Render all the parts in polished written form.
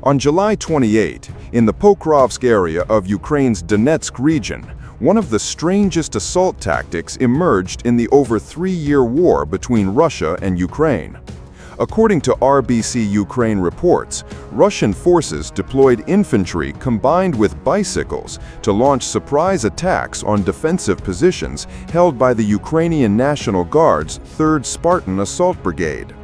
On July 28, in the Pokrovsk area of Ukraine's Donetsk region, one of the strangest assault tactics emerged in the over 3-year war between Russia and Ukraine. According to RBC Ukraine reports, Russian forces deployed infantry combined with bicycles to launch surprise attacks on defensive positions held by the Ukrainian National Guard's 3rd Spartan Assault Brigade.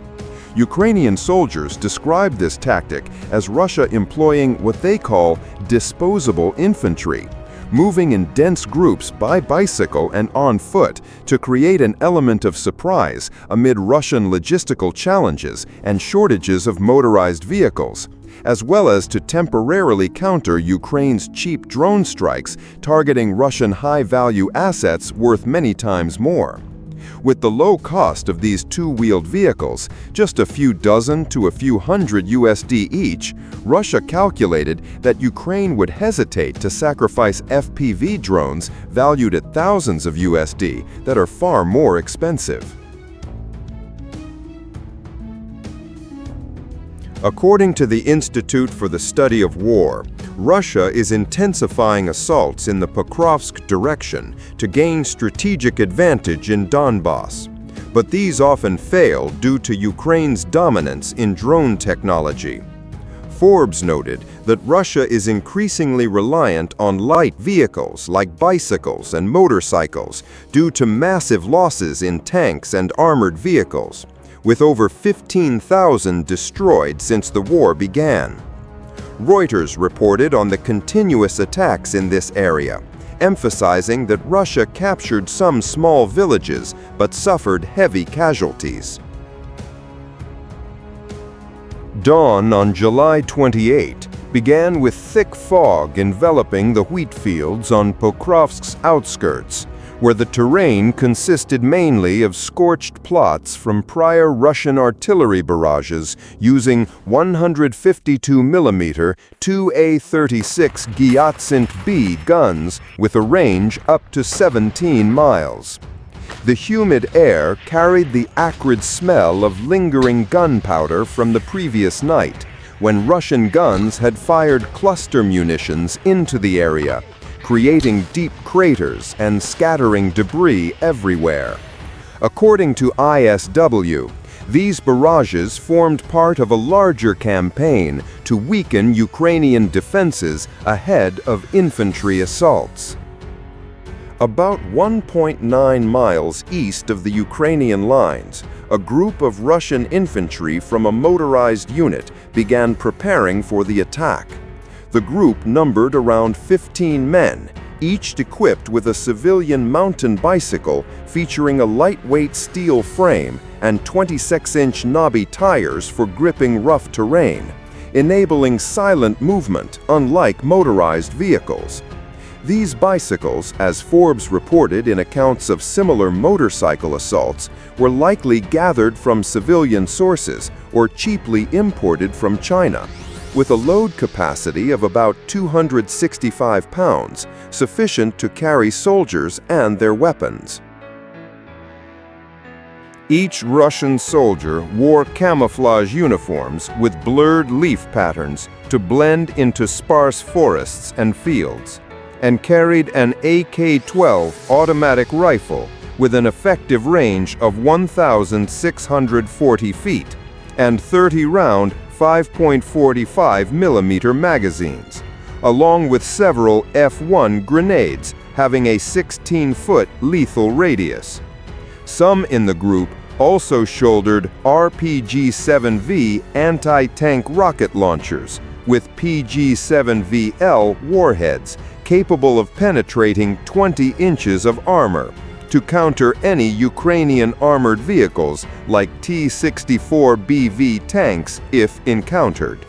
Ukrainian soldiers described this tactic as Russia employing what they call disposable infantry, moving in dense groups by bicycle and on foot to create an element of surprise amid Russian logistical challenges and shortages of motorized vehicles, as well as to temporarily counter Ukraine's cheap drone strikes targeting Russian high-value assets worth many times more. With the low cost of these two-wheeled vehicles, just a few dozen to a few hundred USD each, Russia calculated that Ukraine would hesitate to sacrifice FPV drones valued at thousands of USD that are far more expensive. According to the Institute for the Study of War, Russia is intensifying assaults in the Pokrovsk direction to gain strategic advantage in Donbass. But these often fail due to Ukraine's dominance in drone technology. Forbes noted that Russia is increasingly reliant on light vehicles like bicycles and motorcycles due to massive losses in tanks and armored vehicles, with over 15,000 destroyed since the war began. Reuters reported on the continuous attacks in this area, emphasizing that Russia captured some small villages but suffered heavy casualties. Dawn on July 28 began with thick fog enveloping the wheat fields on Pokrovsk's outskirts, where the terrain consisted mainly of scorched plots from prior Russian artillery barrages using 152mm 2A36 Gyatsint-B guns with a range up to 17 miles. The humid air carried the acrid smell of lingering gunpowder from the previous night, when Russian guns had fired cluster munitions into the area, creating deep craters and scattering debris everywhere. According to ISW, these barrages formed part of a larger campaign to weaken Ukrainian defenses ahead of infantry assaults. About 1.9 miles east of the Ukrainian lines, a group of Russian infantry from a motorized unit began preparing for the attack. The group numbered around 15 men, each equipped with a civilian mountain bicycle featuring a lightweight steel frame and 26-inch knobby tires for gripping rough terrain, enabling silent movement unlike motorized vehicles. These bicycles, as Forbes reported in accounts of similar motorcycle assaults, were likely gathered from civilian sources or cheaply imported from China, with a load capacity of about 265 pounds, sufficient to carry soldiers and their weapons. Each Russian soldier wore camouflage uniforms with blurred leaf patterns to blend into sparse forests and fields, and carried an AK-12 automatic rifle with an effective range of 1,640 feet and 30-round 5.45mm magazines, along with several F1 grenades having a 16-foot lethal radius. Some in the group also shouldered RPG-7V anti-tank rocket launchers with PG-7VL warheads capable of penetrating 20 inches of armor to counter any Ukrainian armored vehicles like T-64BV tanks if encountered.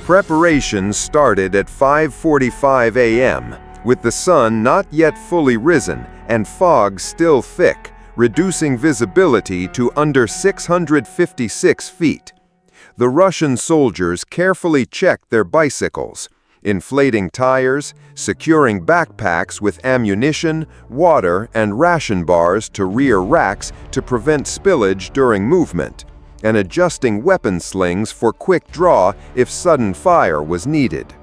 Preparations started at 5:45 a.m., with the sun not yet fully risen and fog still thick, reducing visibility to under 656 feet. The Russian soldiers carefully checked their bicycles, inflating tires, securing backpacks with ammunition, water, and ration bars to rear racks to prevent spillage during movement, and adjusting weapon slings for quick draw if sudden fire was needed.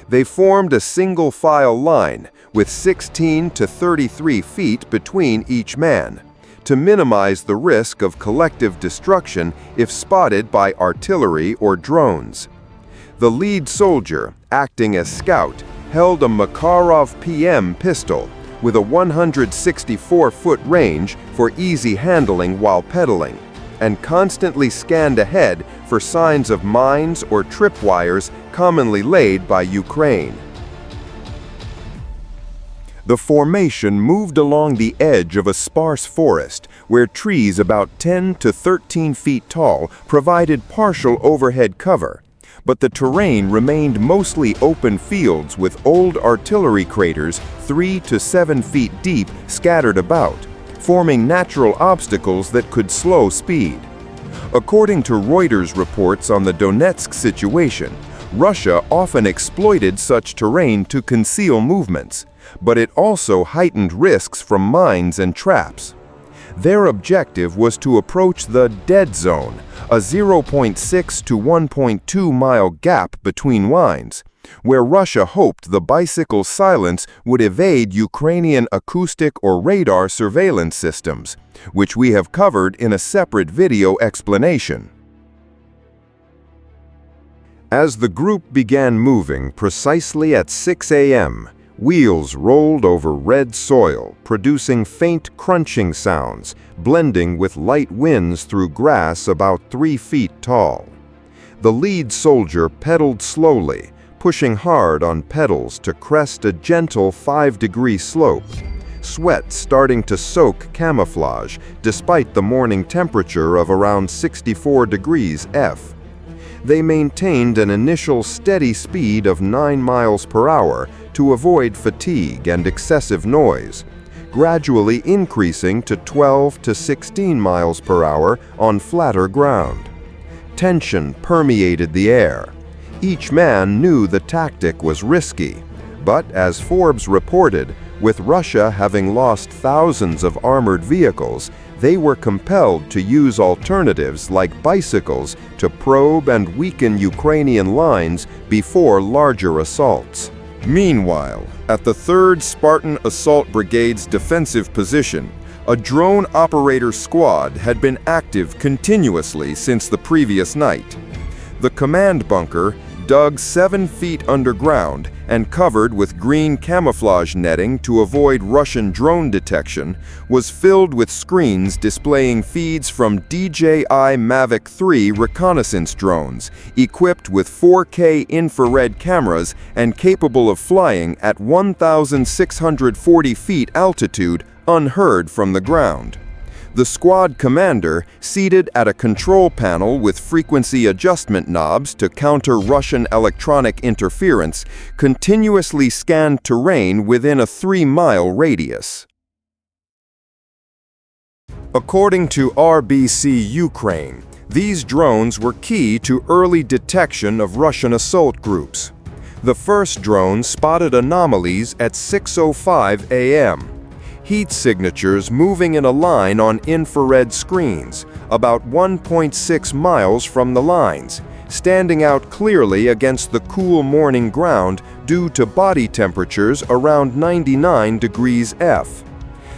They formed a single file line with 16 to 33 feet between each man, to minimize the risk of collective destruction if spotted by artillery or drones. The lead soldier, acting as scout, held a Makarov PM pistol with a 164-foot range for easy handling while pedaling, and constantly scanned ahead for signs of mines or tripwires commonly laid by Ukraine. The formation moved along the edge of a sparse forest where trees about 10 to 13 feet tall provided partial overhead cover, but the terrain remained mostly open fields with old artillery craters 3 to 7 feet deep scattered about, forming natural obstacles that could slow speed. According to Reuters reports on the Donetsk situation, Russia often exploited such terrain to conceal movements, but it also heightened risks from mines and traps. Their objective was to approach the dead zone, a 0.6 to 1.2 mile gap between lines, where Russia hoped the bicycle's silence would evade Ukrainian acoustic or radar surveillance systems, which we have covered in a separate video explanation. As the group began moving precisely at 6 a.m., wheels rolled over red soil, producing faint crunching sounds, blending with light winds through grass about 3 feet tall. The lead soldier pedaled slowly, pushing hard on pedals to crest a gentle 5-degree slope, sweat starting to soak camouflage despite the morning temperature of around 64 degrees F. They maintained an initial steady speed of 9 miles per hour to avoid fatigue and excessive noise, gradually increasing to 12 to 16 miles per hour on flatter ground. Tension permeated the air. Each man knew the tactic was risky, but as Forbes reported, with Russia having lost thousands of armored vehicles, they were compelled to use alternatives like bicycles to probe and weaken Ukrainian lines before larger assaults. Meanwhile, at the 3rd Spartan Assault Brigade's defensive position, a drone operator squad had been active continuously since the previous night. The command bunker, dug 7 feet underground and covered with green camouflage netting to avoid Russian drone detection, was filled with screens displaying feeds from DJI Mavic 3 reconnaissance drones, equipped with 4K infrared cameras and capable of flying at 1,640 feet altitude unheard from the ground. The squad commander, seated at a control panel with frequency adjustment knobs to counter Russian electronic interference, continuously scanned terrain within a 3-mile radius. According to RBC Ukraine, these drones were key to early detection of Russian assault groups. The first drone spotted anomalies at 6:05 a.m. Heat signatures moving in a line on infrared screens, about 1.6 miles from the lines, standing out clearly against the cool morning ground due to body temperatures around 99 degrees F.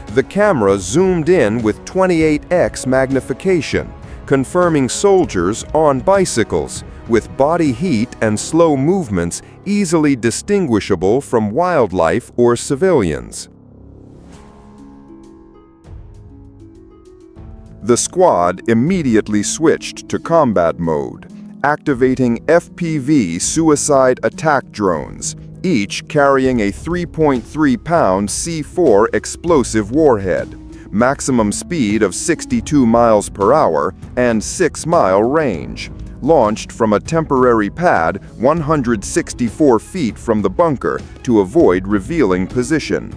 The camera zoomed in with 28x magnification, confirming soldiers on bicycles, with body heat and slow movements easily distinguishable from wildlife or civilians. The squad immediately switched to combat mode, activating FPV suicide attack drones, each carrying a 3.3-pound C4 explosive warhead, maximum speed of 62 miles per hour and 6-mile range, launched from a temporary pad 164 feet from the bunker to avoid revealing position.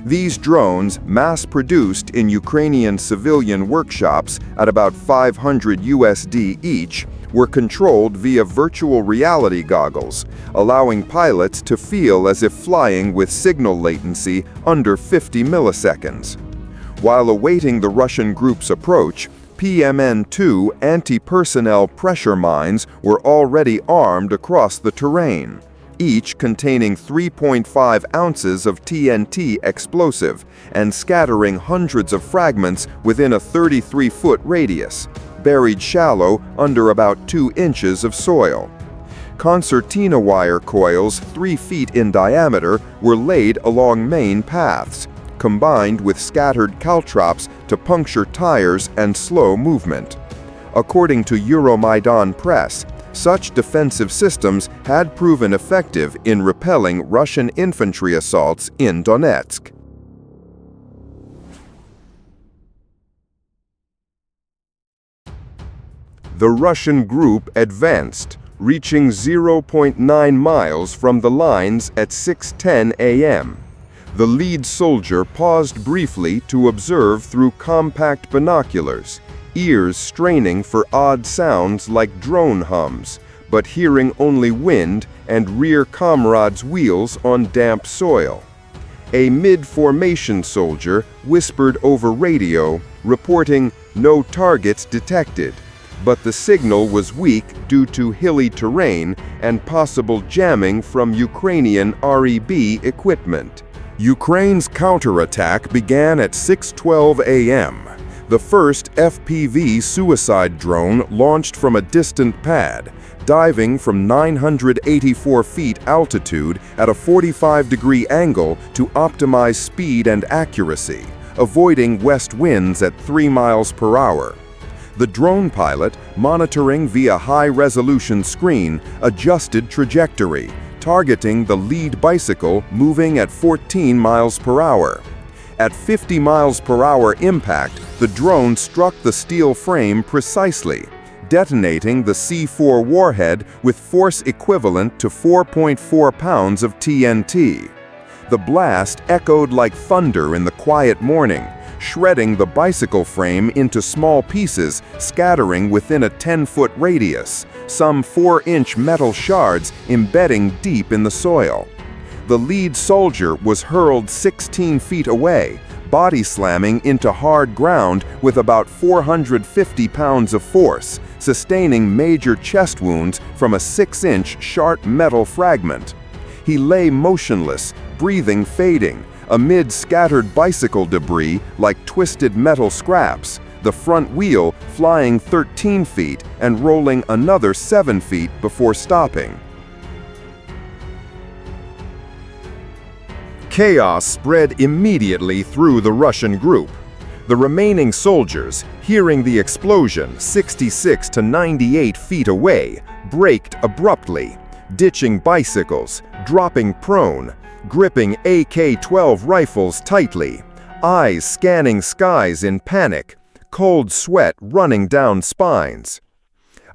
These drones, mass-produced in Ukrainian civilian workshops at about $500 each, were controlled via virtual reality goggles, allowing pilots to feel as if flying with signal latency under 50 milliseconds. While awaiting the Russian group's approach, PMN-2 anti-personnel pressure mines were already armed across the terrain, each containing 3.5 ounces of TNT explosive and scattering hundreds of fragments within a 33-foot radius, buried shallow under about 2 inches of soil. Concertina wire coils 3 feet in diameter were laid along main paths, combined with scattered caltrops to puncture tires and slow movement. According to Euromaidan Press, such defensive systems had proven effective in repelling Russian infantry assaults in Donetsk. The Russian group advanced, reaching 0.9 miles from the lines at 6:10 a.m. The lead soldier paused briefly to observe through compact binoculars, ears straining for odd sounds like drone hums, but hearing only wind and rear comrades' wheels on damp soil. A mid-formation soldier whispered over radio, reporting no targets detected, but the signal was weak due to hilly terrain and possible jamming from Ukrainian REB equipment. Ukraine's counterattack began at 6:12 a.m. The first FPV suicide drone launched from a distant pad, diving from 984 feet altitude at a 45-degree angle to optimize speed and accuracy, avoiding west winds at 3 miles per hour. The drone pilot, monitoring via high-resolution screen, adjusted trajectory, targeting the lead bicycle moving at 14 miles per hour. At 50 miles per hour impact, the drone struck the steel frame precisely, detonating the C4 warhead with force equivalent to 4.4 pounds of TNT. The blast echoed like thunder in the quiet morning, shredding the bicycle frame into small pieces scattering within a 10-foot radius, some 4-inch metal shards embedding deep in the soil. The lead soldier was hurled 16 feet away, body slamming into hard ground with about 450 pounds of force, sustaining major chest wounds from a 6-inch sharp metal fragment. He lay motionless, breathing fading, amid scattered bicycle debris like twisted metal scraps, the front wheel flying 13 feet and rolling another 7 feet before stopping. Chaos spread immediately through the Russian group. The remaining soldiers, hearing the explosion 66 to 98 feet away, braked abruptly, ditching bicycles, dropping prone, gripping AK-12 rifles tightly, eyes scanning skies in panic, cold sweat running down spines.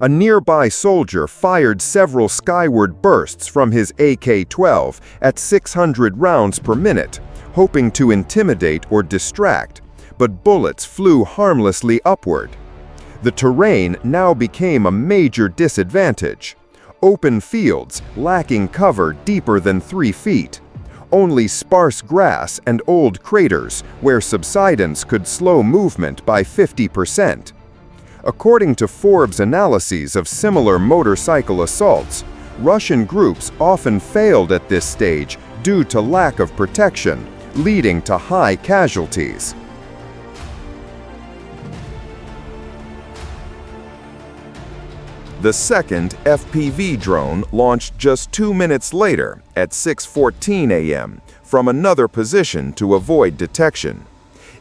A nearby soldier fired several skyward bursts from his AK-12 at 600 rounds per minute, hoping to intimidate or distract, but bullets flew harmlessly upward. The terrain now became a major disadvantage. Open fields lacking cover deeper than 3 feet. Only sparse grass and old craters where subsidence could slow movement by 50%. According to Forbes' analyses of similar motorcycle assaults, Russian groups often failed at this stage due to lack of protection, leading to high casualties. The second FPV drone launched just 2 minutes later at 6:14 a.m. from another position to avoid detection.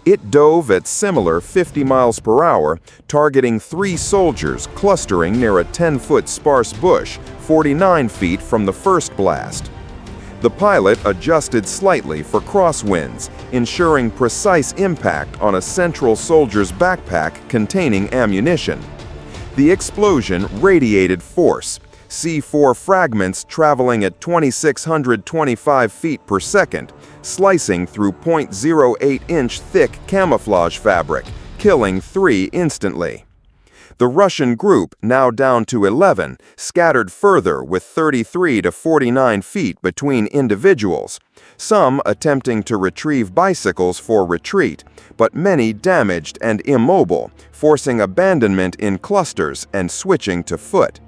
It dove at similar 50 miles per hour, targeting 3 soldiers clustering near a 10-foot sparse bush 49 feet from the first blast. The pilot adjusted slightly for crosswinds, ensuring precise impact on a central soldier's backpack containing ammunition. The explosion radiated force, C4 fragments traveling at 2,625 feet per second, slicing through 0.08-inch thick camouflage fabric, killing 3 instantly. The Russian group, now down to 11, scattered further with 33 to 49 feet between individuals, some attempting to retrieve bicycles for retreat, but many damaged and immobile, forcing abandonment in clusters and switching to foot.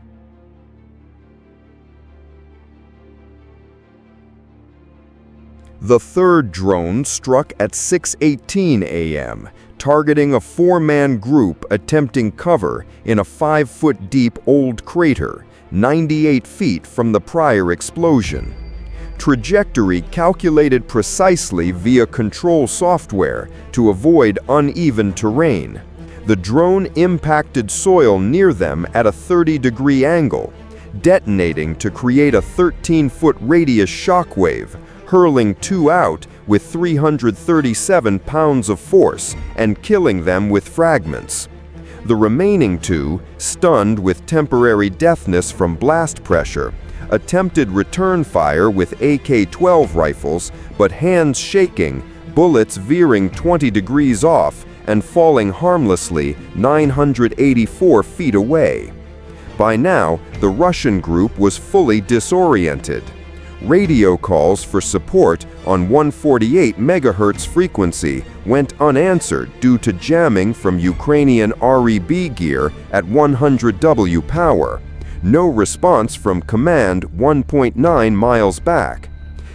The third drone struck at 6:18 a.m., targeting a four-man group attempting cover in a 5-foot-deep old crater, 98 feet from the prior explosion. Trajectory calculated precisely via control software to avoid uneven terrain. The drone impacted soil near them at a 30-degree angle, detonating to create a 13-foot radius shockwave, hurling two out with 337 pounds of force and killing them with fragments. The remaining two, stunned with temporary deafness from blast pressure, attempted return fire with AK-12 rifles, but hands shaking, bullets veering 20 degrees off and falling harmlessly 984 feet away. By now, the Russian group was fully disoriented. Radio calls for support on 148 MHz frequency went unanswered due to jamming from Ukrainian REB gear at 100 W power. No response from command 1.9 miles back.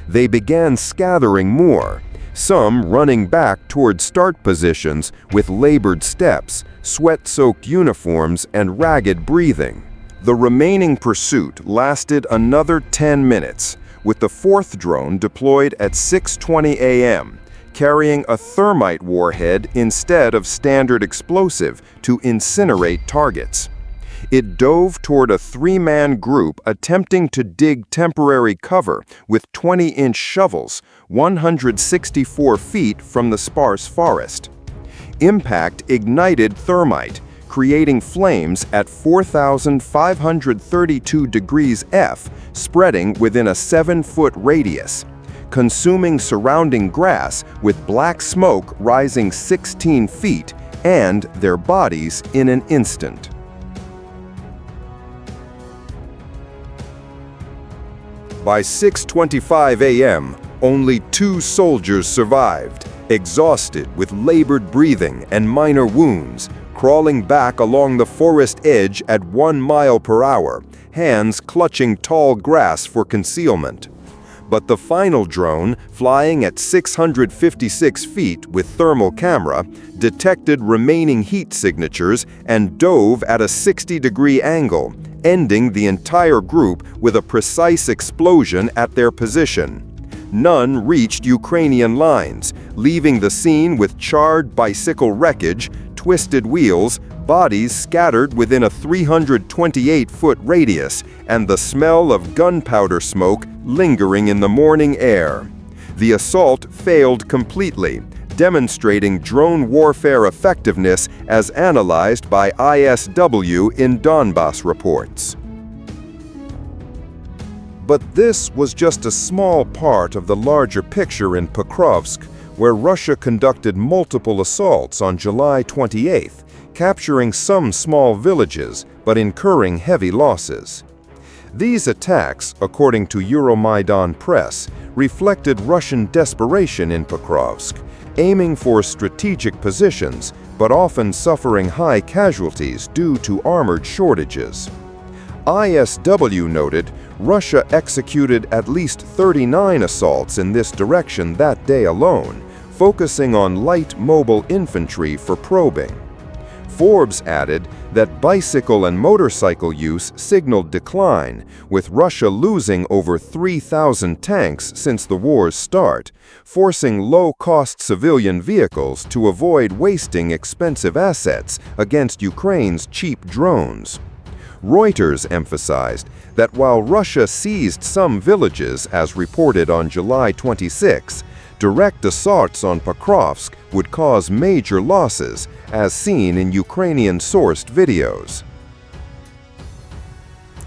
They began scattering more, some running back toward start positions with labored steps, sweat-soaked uniforms, and ragged breathing. The remaining pursuit lasted another 10 minutes, with the fourth drone deployed at 6:20 a.m., carrying a thermite warhead instead of standard explosive to incinerate targets. It dove toward a three-man group attempting to dig temporary cover with 20-inch shovels 164 feet from the sparse forest. Impact ignited thermite, creating flames at 4,532 degrees F, spreading within a 7-foot radius, consuming surrounding grass with black smoke rising 16 feet and their bodies in an instant. By 6:25 a.m., only 2 soldiers survived, exhausted with labored breathing and minor wounds, crawling back along the forest edge at 1 mile per hour, hands clutching tall grass for concealment. But the final drone, flying at 656 feet with thermal camera, detected remaining heat signatures and dove at a 60-degree angle, ending the entire group with a precise explosion at their position. None reached Ukrainian lines, leaving the scene with charred bicycle wreckage, twisted wheels, bodies scattered within a 328-foot radius, and the smell of gunpowder smoke lingering in the morning air. The assault failed completely, demonstrating drone warfare effectiveness as analyzed by ISW in Donbass reports. But this was just a small part of the larger picture in Pokrovsk, where Russia conducted multiple assaults on July 28th, capturing some small villages but incurring heavy losses. These attacks, according to Euromaidan Press, reflected Russian desperation in Pokrovsk, aiming for strategic positions but often suffering high casualties due to armored shortages. ISW noted Russia executed at least 39 assaults in this direction that day alone, focusing on light mobile infantry for probing. Forbes added that bicycle and motorcycle use signaled decline, with Russia losing over 3,000 tanks since the war's start, forcing low-cost civilian vehicles to avoid wasting expensive assets against Ukraine's cheap drones. Reuters emphasized that while Russia seized some villages, as reported on July 26, direct assaults on Pokrovsk would cause major losses, as seen in Ukrainian-sourced videos.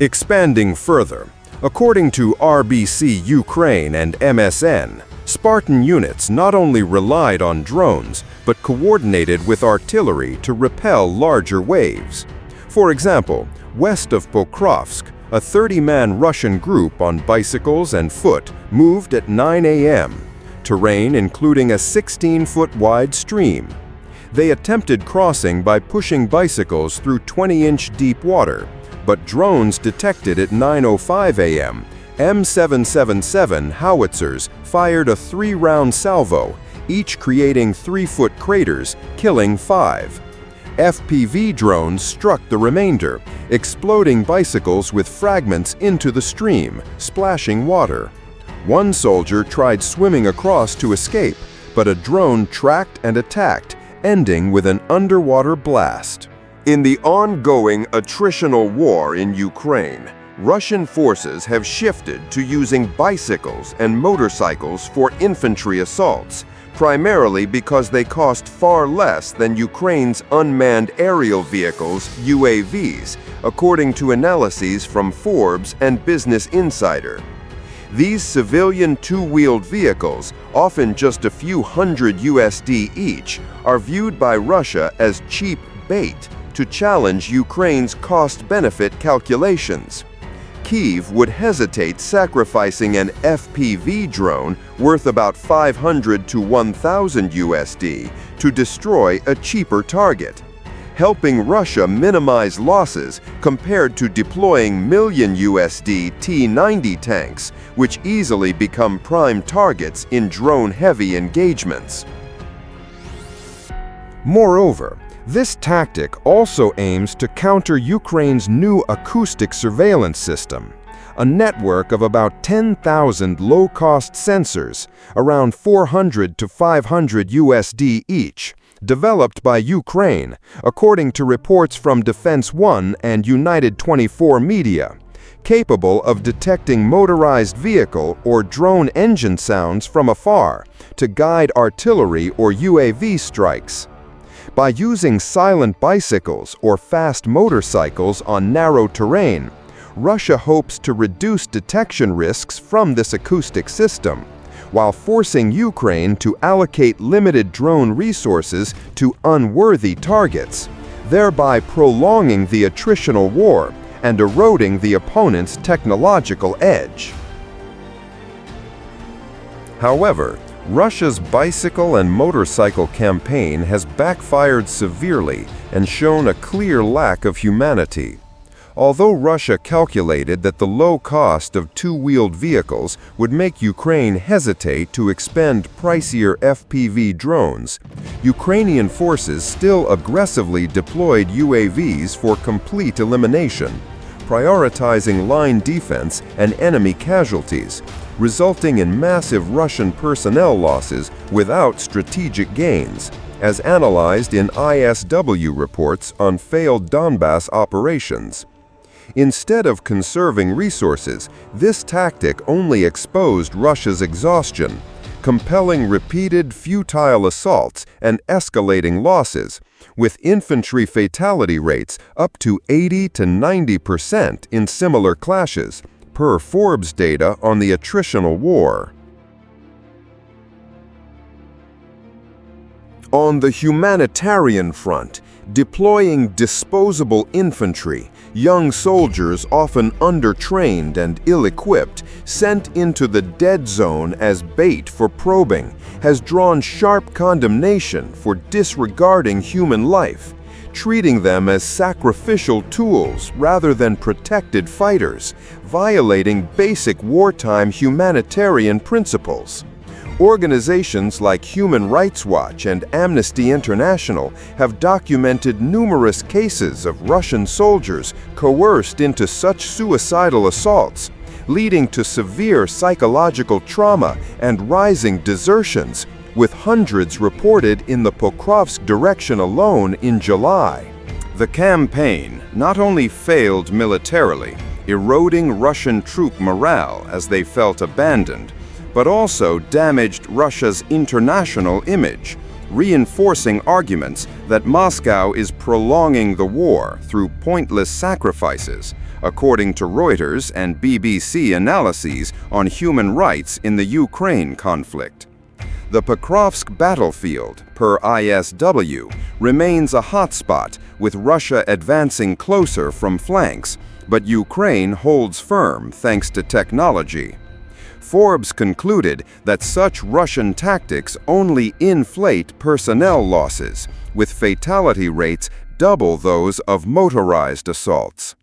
Expanding further, according to RBC Ukraine and MSN, Spartan units not only relied on drones, but coordinated with artillery to repel larger waves. For example, west of Pokrovsk, a 30-man Russian group on bicycles and foot moved at 9 a.m., terrain including a 16-foot-wide stream. They attempted crossing by pushing bicycles through 20-inch deep water, but drones detected at 9:05 a.m. M777 howitzers fired a 3-round salvo, each creating 3-foot craters, killing 5. FPV drones struck the remainder, exploding bicycles with fragments into the stream, splashing water. One soldier tried swimming across to escape, but a drone tracked and attacked, ending with an underwater blast. In the ongoing attritional war in Ukraine, Russian forces have shifted to using bicycles and motorcycles for infantry assaults, primarily because they cost far less than Ukraine's unmanned aerial vehicles, UAVs, according to analyses from Forbes and Business Insider. These civilian two-wheeled vehicles, often just a few hundred USD each, are viewed by Russia as cheap bait to challenge Ukraine's cost-benefit calculations. Kyiv would hesitate sacrificing an FPV drone worth about 500 to 1,000 USD to destroy a cheaper target, helping Russia minimize losses compared to deploying million USD T-90 tanks, which easily become prime targets in drone-heavy engagements. Moreover, this tactic also aims to counter Ukraine's new acoustic surveillance system, a network of about 10,000 low-cost sensors, around 400 to 500 USD each, developed by Ukraine, according to reports from Defense One and United 24 Media, capable of detecting motorized vehicle or drone engine sounds from afar to guide artillery or UAV strikes. By using silent bicycles or fast motorcycles on narrow terrain, Russia hopes to reduce detection risks from this acoustic system, while forcing Ukraine to allocate limited drone resources to unworthy targets, thereby prolonging the attritional war and eroding the opponent's technological edge. However, Russia's bicycle and motorcycle campaign has backfired severely and shown a clear lack of humanity. Although Russia calculated that the low cost of two-wheeled vehicles would make Ukraine hesitate to expend pricier FPV drones, Ukrainian forces still aggressively deployed UAVs for complete elimination, prioritizing line defense and enemy casualties, resulting in massive Russian personnel losses without strategic gains, as analyzed in ISW reports on failed Donbass operations. Instead of conserving resources, this tactic only exposed Russia's exhaustion, compelling repeated futile assaults and escalating losses, with infantry fatality rates up to 80 to 90% in similar clashes, per Forbes data on the attritional war. On the humanitarian front, deploying disposable infantry, young soldiers often undertrained and ill-equipped, sent into the dead zone as bait for probing, has drawn sharp condemnation for disregarding human life, treating them as sacrificial tools rather than protected fighters, violating basic wartime humanitarian principles. Organizations like Human Rights Watch and Amnesty International have documented numerous cases of Russian soldiers coerced into such suicidal assaults, leading to severe psychological trauma and rising desertions, with hundreds reported in the Pokrovsk direction alone in July. The campaign not only failed militarily, eroding Russian troop morale as they felt abandoned, but also damaged Russia's international image, reinforcing arguments that Moscow is prolonging the war through pointless sacrifices, according to Reuters and BBC analyses on human rights in the Ukraine conflict. The Pokrovsk battlefield, per ISW, remains a hotspot with Russia advancing closer from flanks, but Ukraine holds firm thanks to technology. Forbes concluded that such Russian tactics only inflate personnel losses, with fatality rates double those of motorized assaults.